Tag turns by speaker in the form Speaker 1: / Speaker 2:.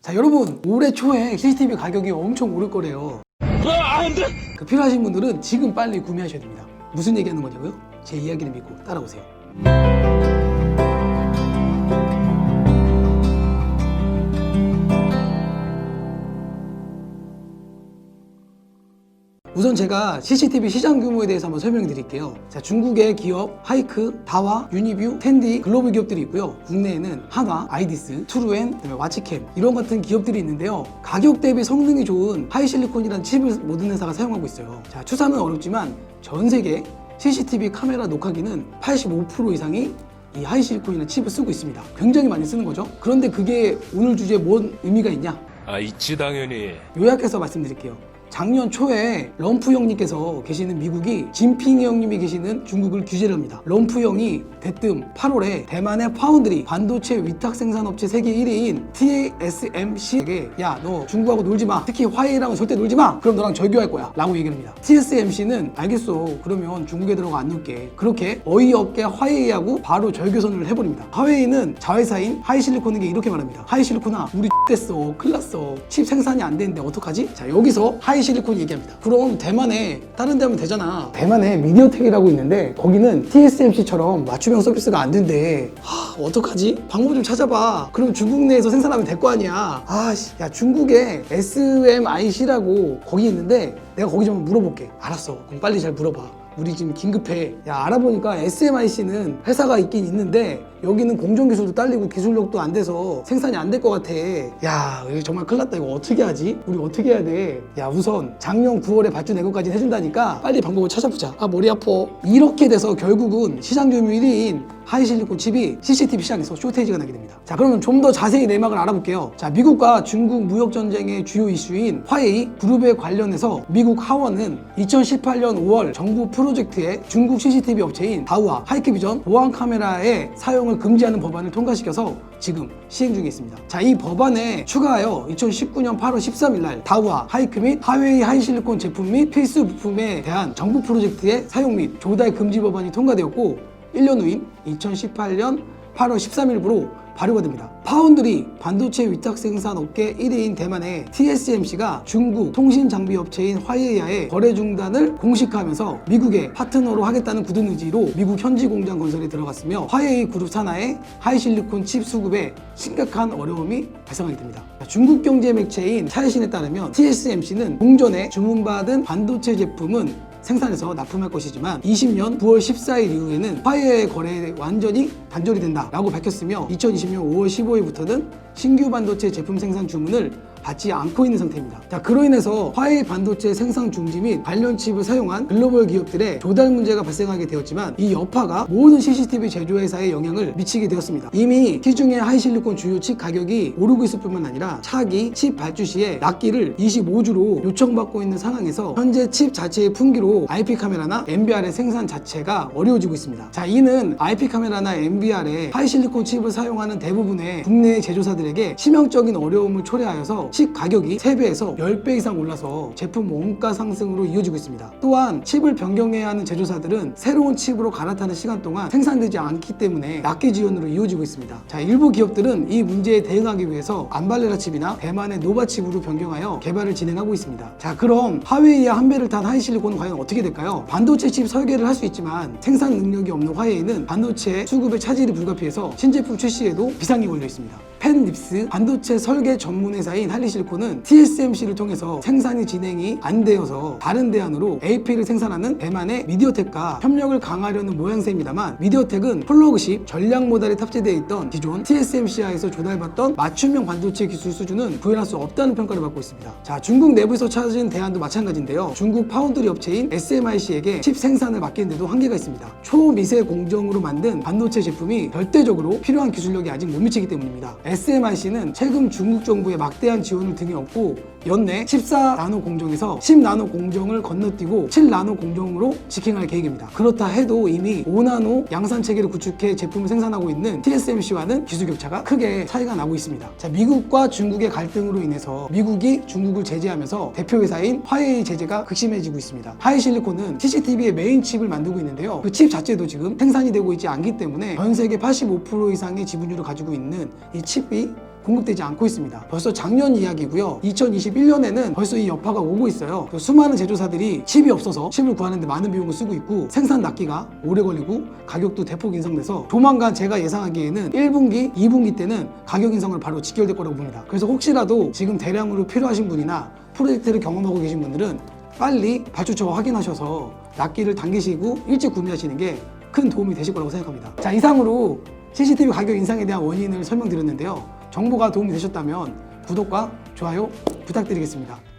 Speaker 1: 자, 여러분 올해 초에 CCTV 가격이 엄청 오를 거래요. 필요하신 분들은 지금 빨리 구매하셔야 됩니다. 무슨 얘기하는 거냐고요? 제 이야기를 믿고 따라오세요. 우선 제가 CCTV 시장 규모에 대해서 한번 설명해 드릴게요. 자, 중국의 기업 하이크, 다와, 유니뷰, 텐디, 글로벌 기업들이 있고요. 국내에는 한화, 아이디스, 투루엔, 와치캠 이런 같은 기업들이 있는데요. 가격 대비 성능이 좋은 하이실리콘이라는 칩을 모든 회사가 사용하고 있어요. 자, 추산은 어렵지만 전 세계 CCTV 카메라 녹화기는 85% 이상이 이 하이실리콘이라는 칩을 쓰고 있습니다. 굉장히 많이 쓰는 거죠. 그런데 그게 오늘 주제에 뭔 의미가 있냐?
Speaker 2: 있지 당연히.
Speaker 1: 요약해서 말씀드릴게요. 작년 초에 럼프 형님께서 계시는 미국이 진핑 형님이 계시는 중국을 규제를 합니다. 럼프 형이 대뜸 8월에 대만의 파운드리 반도체 위탁 생산업체 세계 1위인 TSMC에게 야, 너 중국하고 놀지 마. 특히 화웨이랑은 절대 놀지 마. 그럼 너랑 절교할 거야. 라고 얘기를 합니다. TSMC는 알겠어. 그러면 중국 애들하고 안 놀게. 그렇게 어이없게 화웨이하고 바로 절교선을 해버립니다. 화웨이는 자회사인 하이실리콘에게 이렇게 말합니다. 하이실리콘아, 우리 됐어. 큰일 났어. 칩 생산이 안 되는데 어떡하지? 자, 여기서 하이실리콘 얘기합니다. 그럼 대만에 다른 데 하면 되잖아. 대만에 미디어텍이라고 있는데 거기는 TSMC처럼 맞춤형 서비스가 안 된대. 어떡하지? 방법 좀 찾아봐. 그럼 중국 내에서 생산하면 될 거 아니야. 야, 중국에 SMIC라고 거기 있는데 내가 거기 좀 물어볼게. 알았어. 그럼 빨리 잘 물어봐. 우리 지금 긴급해. 야, 알아보니까 SMIC는 회사가 있긴 있는데 여기는 공정기술도 딸리고 기술력도 안 돼서 생산이 안 될 것 같아. 야, 이거 정말 큰일 났다. 이거 어떻게 하지? 우리 어떻게 해야 돼? 야, 우선 작년 9월에 발주 내고까지 해준다니까 빨리 방법을 찾아보자. 머리 아파. 이렇게 돼서 결국은 시장 규모 1위인 하이실리콘 칩이 CCTV 시장에서 쇼테이지가 나게 됩니다. 자, 그러면 좀 더 자세히 내막을 알아볼게요. 자, 미국과 중국 무역 전쟁의 주요 이슈인 화웨이 그룹에 관련해서 미국 하원은 2018년 5월 정부 프로젝트에 중국 CCTV 업체인 다우와 하이크비전 보안 카메라의 사용을 금지하는 법안을 통과시켜서 지금 시행 중에 있습니다. 자, 이 법안에 추가하여 2019년 8월 13일 날 다우와 하이크 및 화웨이 하이실리콘 제품 및 필수 부품에 대한 정부 프로젝트의 사용 및 조달 금지 법안이 통과되었고 1년 후인 2018년 8월 13일부로 발효가 됩니다. 파운드리 반도체 위탁 생산 업계 1위인 대만의 TSMC가 중국 통신 장비 업체인 화웨이와의 거래 중단을 공식화하면서 미국의 파트너로 하겠다는 굳은 의지로 미국 현지 공장 건설에 들어갔으며 화웨이 그룹 산하의 하이실리콘 칩 수급에 심각한 어려움이 발생하게 됩니다. 중국 경제 매체인 차이신에 따르면 TSMC는 공전에 주문받은 반도체 제품은 생산해서 납품할 것이지만 20년 9월 14일 이후에는 화웨이의 거래에 완전히 단절이 된다라고 밝혔으며 2020년 5월 15일부터는 신규 반도체 제품 생산 주문을 받지 않고 있는 상태입니다. 자, 그로 인해서 화웨이 반도체 생산 중지 및 관련 칩을 사용한 글로벌 기업들의 조달 문제가 발생하게 되었지만 이 여파가 모든 CCTV 제조회사에 영향을 미치게 되었습니다. 이미 시중의 하이실리콘 주요 칩 가격이 오르고 있을 뿐만 아니라 차기 칩 발주 시에 납기를 25주로 요청받고 있는 상황에서 현재 칩 자체의 품기로 IP 카메라나 MBR의 생산 자체가 어려워지고 있습니다. 자, 이는 IP 카메라나 MBR에 하이실리콘 칩을 사용하는 대부분의 국내 제조사들에게 치명적인 어려움을 초래하여서 칩 가격이 3배에서 10배 이상 올라서 제품 원가 상승으로 이어지고 있습니다. 또한 칩을 변경해야 하는 제조사들은 새로운 칩으로 갈아타는 시간 동안 생산되지 않기 때문에 납기 지연으로 이어지고 있습니다. 자, 일부 기업들은 이 문제에 대응하기 위해서 안발레라 칩이나 대만의 노바 칩으로 변경하여 개발을 진행하고 있습니다. 자, 그럼 화웨이와 한 배를 탄 하이실리콘은 과연 어떻게 될까요? 반도체 칩 설계를 할 수 있지만 생산 능력이 없는 화웨이는 반도체 수급의 차질이 불가피해서 신제품 출시에도 비상이 걸려 있습니다. 펜립스 반도체 설계 전문 회사인 하이실리콘은 TSMC를 통해서 생산이 진행이 안 되어서 다른 대안으로 AP를 생산하는 대만의 미디어텍과 협력을 강화하려는 모양새입니다만 미디어텍은 플러그십 전략 모달에 탑재되어 있던 기존 TSMC에서 조달받던 맞춤형 반도체 기술 수준은 구현할 수 없다는 평가를 받고 있습니다. 자, 중국 내부에서 찾은 대안도 마찬가지인데요. 중국 파운드리 업체인 SMIC에게 칩 생산을 맡기는데도 한계가 있습니다. 초미세 공정으로 만든 반도체 제품이 절대적으로 필요한 기술력이 아직 못 미치기 때문입니다. SMIC는 최근 중국 정부의 막대한 지원을 등에 업고 연내 14나노 공정에서 10나노 공정을 건너뛰고 7나노 공정으로 직행할 계획입니다. 그렇다 해도 이미 5나노 양산 체계를 구축해 제품을 생산하고 있는 TSMC와는 기술 격차가 크게 차이가 나고 있습니다. 자, 미국과 중국의 갈등으로 인해서 미국이 중국을 제재하면서 대표 회사인 화웨이 제재가 극심해지고 있습니다. 하이실리콘은 CCTV의 메인 칩을 만들고 있는데요. 그 칩 자체도 지금 생산이 되고 있지 않기 때문에 전 세계 85% 이상의 지분율을 가지고 있는 이 칩이 공급되지 않고 있습니다. 벌써 작년 이야기고요. 2021년에는 벌써 이 여파가 오고 있어요. 수많은 제조사들이 칩이 없어서 칩을 구하는데 많은 비용을 쓰고 있고 생산 납기가 오래 걸리고 가격도 대폭 인상돼서 조만간 제가 예상하기에는 1분기, 2분기 때는 가격 인상을 바로 직결될 거라고 봅니다. 그래서 혹시라도 지금 대량으로 필요하신 분이나 프로젝트를 경험하고 계신 분들은 빨리 발주처와 확인하셔서 납기를 당기시고 일찍 구매하시는 게 큰 도움이 되실 거라고 생각합니다. 자, 이상으로 CCTV 가격 인상에 대한 원인을 설명드렸는데요. 정보가 도움이 되셨다면 구독과 좋아요 부탁드리겠습니다.